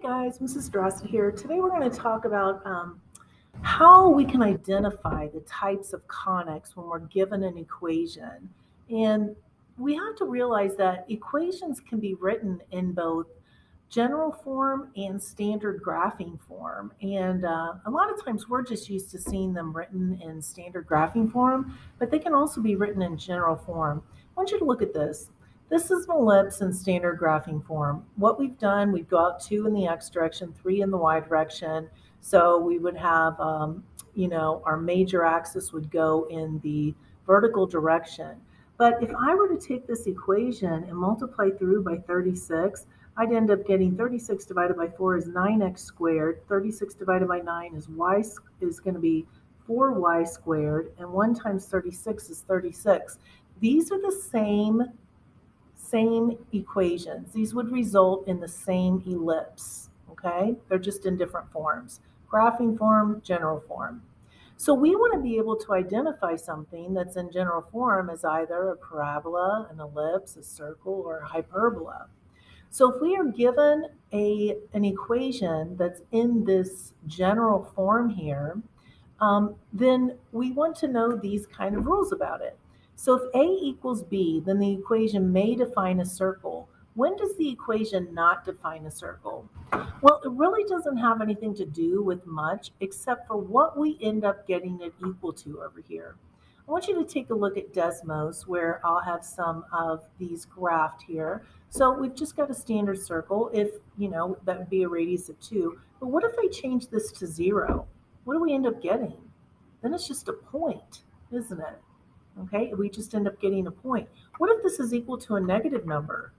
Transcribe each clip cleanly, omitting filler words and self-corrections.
Guys, Mrs. Drossett here. Today we're going to talk about how we can identify the types of conics when we're given an equation. And we have to realize that equations can be written in both general form and standard graphing form. And a lot of times we're just used to seeing them written in standard graphing form, but they can also be written in general form. I want you to look at this. This is an ellipse in standard graphing form. What we've done, we've got 2 in the x direction, 3 in the y direction. So we would have, our major axis would go in the vertical direction. But if I were to take this equation and multiply through by 36, I'd end up getting 36 divided by 4 is 9x squared. 36 divided by 9 is going to be 4y squared. And 1 times 36 is 36. These are the same equations. These would result in the same ellipse, okay? They're just in different forms. Graphing form, general form. So we want to be able to identify something that's in general form as either a parabola, an ellipse, a circle, or a hyperbola. So if we are given an equation that's in this general form here, then we want to know these kind of rules about it. So if A equals B, then the equation may define a circle. When does the equation not define a circle? Well, it really doesn't have anything to do with much except for what we end up getting it equal to over here. I want you to take a look at Desmos, where I'll have some of these graphed here. So we've just got a standard circle. If, that would be a radius of 2. But what if I change this to 0? What do we end up getting? Then it's just a point, isn't it? Okay, we just end up getting a point. What if this is equal to a negative number?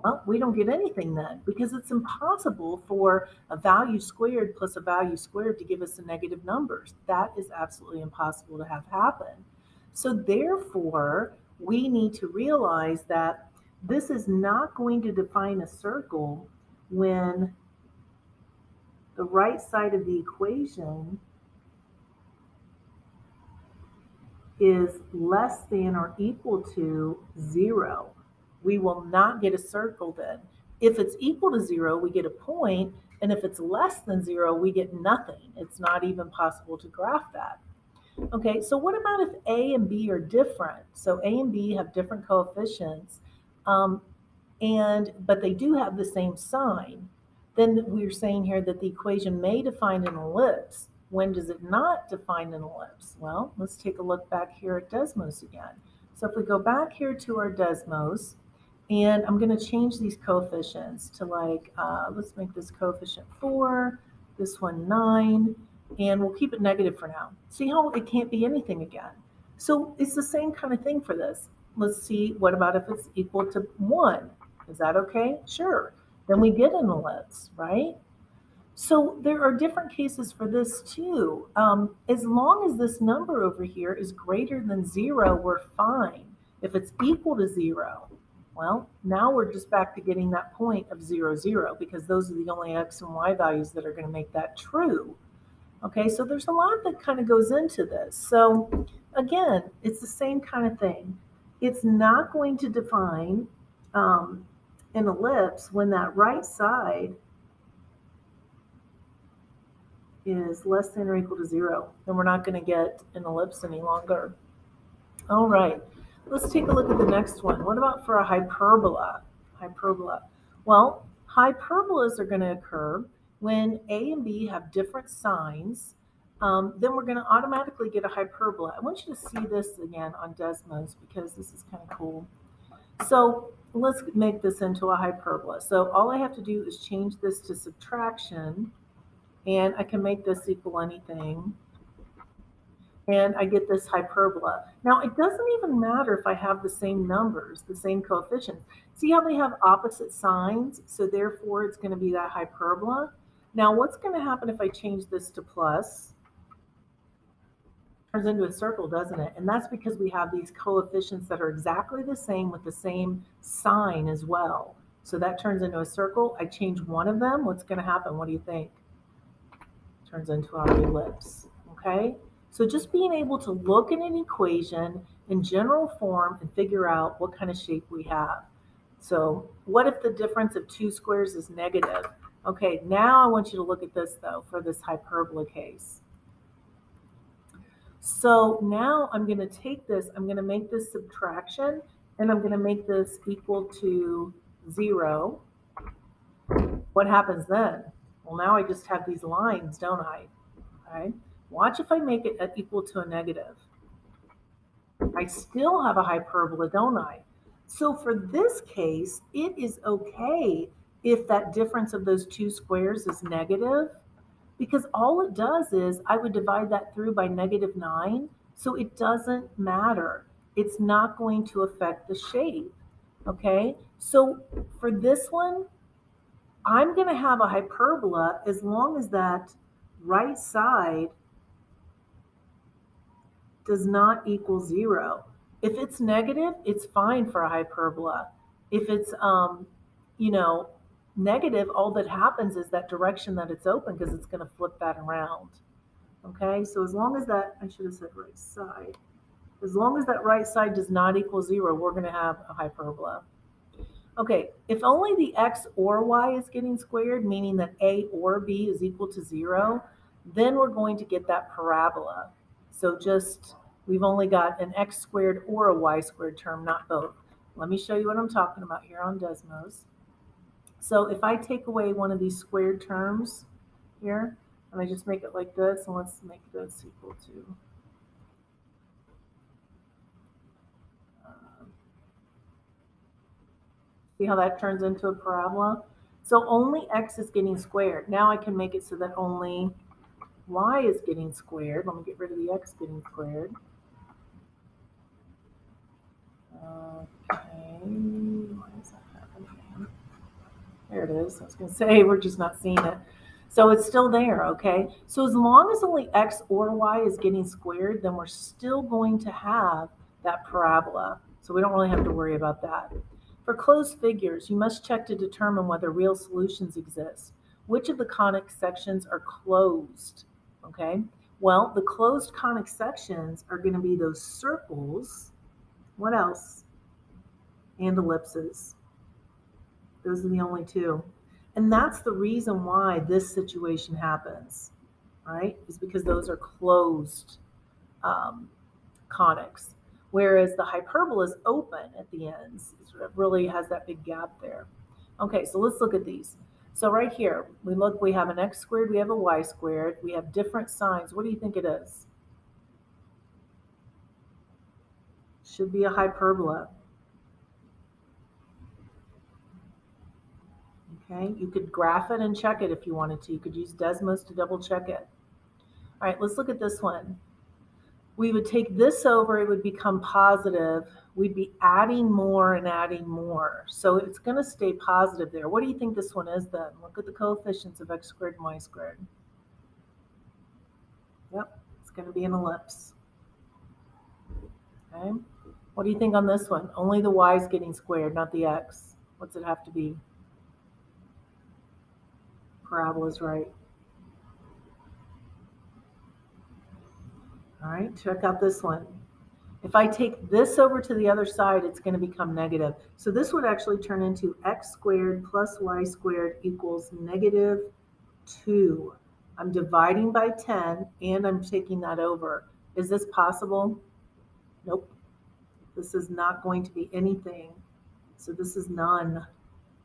Well, we don't get anything then, because it's impossible for a value squared plus a value squared to give us a negative numbers. That is absolutely impossible to have happen. So therefore, we need to realize that this is not going to define a circle when the right side of the equation is less than or equal to 0. We will not get a circle then. If it's equal to 0, we get a point, and if it's less than 0, we get nothing. It's not even possible to graph that. Okay, so what about if A and B are different? So A and B have different coefficients, but they do have the same sign. Then we're saying here that the equation may define an ellipse. When does it not define an ellipse? Well, let's take a look back here at Desmos again. So if we go back here to our Desmos, and I'm going to change these coefficients to let's make this coefficient 4, this one 9, and we'll keep it negative for now. See how it can't be anything again? So it's the same kind of thing for this. Let's see, what about if it's equal to 1? Is that okay? Sure. Then we get an ellipse, right? So there are different cases for this too. As long as this number over here is greater than 0, we're fine. If it's equal to 0, well, now we're just back to getting that point of 0, 0, because those are the only x and y values that are going to make that true. Okay, so there's a lot that kind of goes into this. So again, it's the same kind of thing. It's not going to define an ellipse when that right side is less than or equal to 0. Then we're not going to get an ellipse any longer. All right, let's take a look at the next one. What about for a hyperbola? Well, hyperbolas are going to occur when A and B have different signs. Then we're going to automatically get a hyperbola. I want you to see this again on Desmos because this is kind of cool. So let's make this into a hyperbola. So all I have to do is change this to subtraction, and I can make this equal anything, and I get this hyperbola. Now, it doesn't even matter if I have the same numbers, the same coefficients. See how they have opposite signs? So therefore, it's going to be that hyperbola. Now, what's going to happen if I change this to plus? Turns into a circle, doesn't it? And that's because we have these coefficients that are exactly the same with the same sign as well. So that turns into a circle. I change one of them. What's going to happen? What do you think? Turns into our ellipse, okay? So just being able to look at an equation in general form and figure out what kind of shape we have. So what if the difference of 2 squares is negative? Okay, now I want you to look at this though for this hyperbola case. So now I'm going to take this, I'm going to make this subtraction, and I'm going to make this equal to 0. What happens then? Well, now I just have these lines, don't I? Okay. Watch if I make it equal to a negative. I still have a hyperbola, don't I? So for this case, it is okay if that difference of those two squares is negative, because all it does is I would divide that through by -9, so it doesn't matter. It's not going to affect the shape, okay? So for this one, I'm going to have a hyperbola as long as that right side does not equal 0. If it's negative, it's fine for a hyperbola. If it's, you know, negative, all that happens is that direction that it's open, because it's going to flip that around. Okay, so as long as that, I should have said right side. As long as that right side does not equal 0, we're going to have a hyperbola. Okay, if only the x or y is getting squared, meaning that a or b is equal to 0, then we're going to get that parabola. So just, we've only got an x squared or a y squared term, not both. Let me show you what I'm talking about here on Desmos. So if I take away one of these squared terms here, and I just make it like this, and let's make this equal to see how that turns into a parabola? So only x is getting squared. Now I can make it so that only y is getting squared. Let me get rid of the x getting squared. Okay, why is that happening? There it is. I was going to say, we're just not seeing it. So it's still there, okay? So as long as only x or y is getting squared, then we're still going to have that parabola. So we don't really have to worry about that. For closed figures, you must check to determine whether real solutions exist. Which of the conic sections are closed? Okay, well, the closed conic sections are going to be those circles. What else? And ellipses. Those are the only two. And that's the reason why this situation happens, right? Is because those are closed conics. Whereas the hyperbola is open at the ends. It really has that big gap there. Okay, so let's look at these. So right here, we have an x squared, we have a y squared, we have different signs. What do you think it is? Should be a hyperbola. Okay, you could graph it and check it if you wanted to. You could use Desmos to double check it. All right, let's look at this one. We would take this over, it would become positive. We'd be adding more and adding more. So it's going to stay positive there. What do you think this one is then? Look at the coefficients of x squared and y squared. Yep, it's going to be an ellipse. Okay. What do you think on this one? Only the y is getting squared, not the x. What's it have to be? Parabola is right. All right, check out this one. If I take this over to the other side, it's going to become negative. So this would actually turn into x squared plus y squared equals -2. I'm dividing by 10, and I'm taking that over. Is this possible? Nope. This is not going to be anything. So this is none.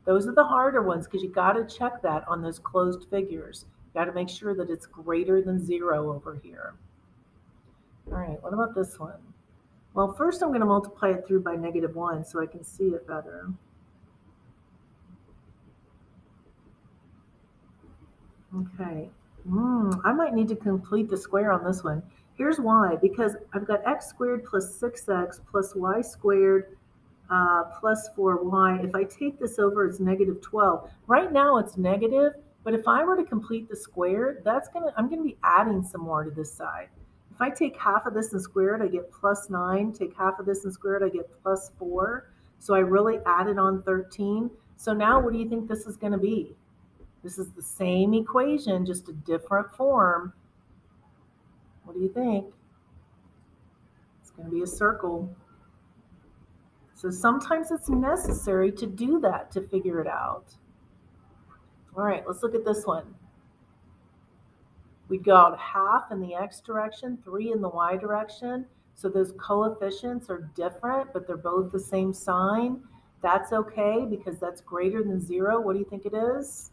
Those are the harder ones because you got to check that on those closed figures. You got to make sure that it's greater than 0 over here. All right, what about this one? Well, first I'm going to multiply it through by -1 so I can see it better. Okay, I might need to complete the square on this one. Here's why, because I've got x squared plus 6x plus y squared plus 4y. If I take this over, it's -12. Right now it's negative, but if I were to complete the square, I'm going to be adding some more to this side. If I take half of this and square it, I get +9. Take half of this and square it, I get +4. So I really added on 13. So now what do you think this is going to be? This is the same equation, just a different form. What do you think? It's going to be a circle. So sometimes it's necessary to do that to figure it out. All right, let's look at this one. We got half in the x direction, 3 in the y direction. So those coefficients are different, but they're both the same sign. That's okay because that's greater than 0. What do you think it is?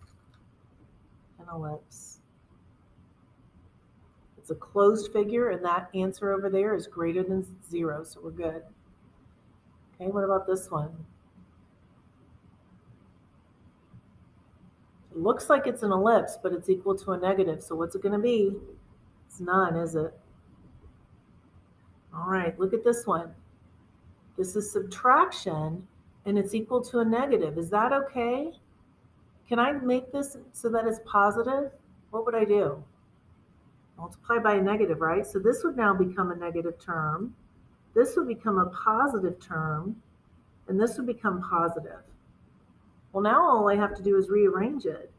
An ellipse. It's a closed figure, and that answer over there is greater than 0, so we're good. Okay, what about this one? It looks like it's an ellipse, but it's equal to a negative, so what's it going to be? It's none, is it? All right, look at this one. This is subtraction, and it's equal to a negative. Is that okay? Can I make this so that it's positive? What would I do? Multiply by a negative, right? So this would now become a negative term. This would become a positive term, and this would become positive. Well, now all I have to do is rearrange it.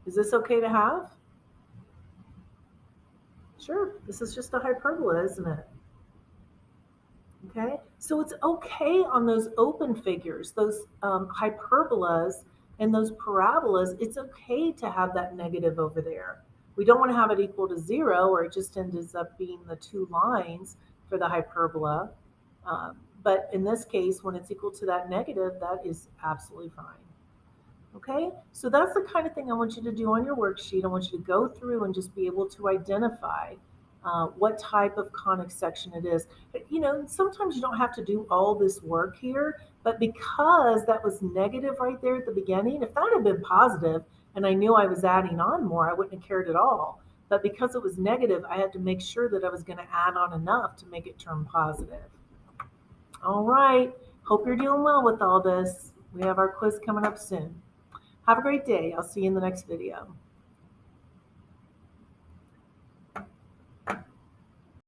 Is this okay to have? Sure, this is just a hyperbola, isn't it? Okay, so it's okay on those open figures, those hyperbolas and those parabolas, it's okay to have that negative over there. We don't want to have it equal to 0, or it just ends up being the two lines for the hyperbola. But in this case, when it's equal to that negative, that is absolutely fine. Okay, so that's the kind of thing I want you to do on your worksheet. I want you to go through and just be able to identify what type of conic section it is. You know, sometimes you don't have to do all this work here, but because that was negative right there at the beginning, if that had been positive and I knew I was adding on more, I wouldn't have cared at all. But because it was negative, I had to make sure that I was going to add on enough to make it turn positive. All right, hope you're doing well with all this. We have our quiz coming up soon. Have a great day. I'll see you in the next video.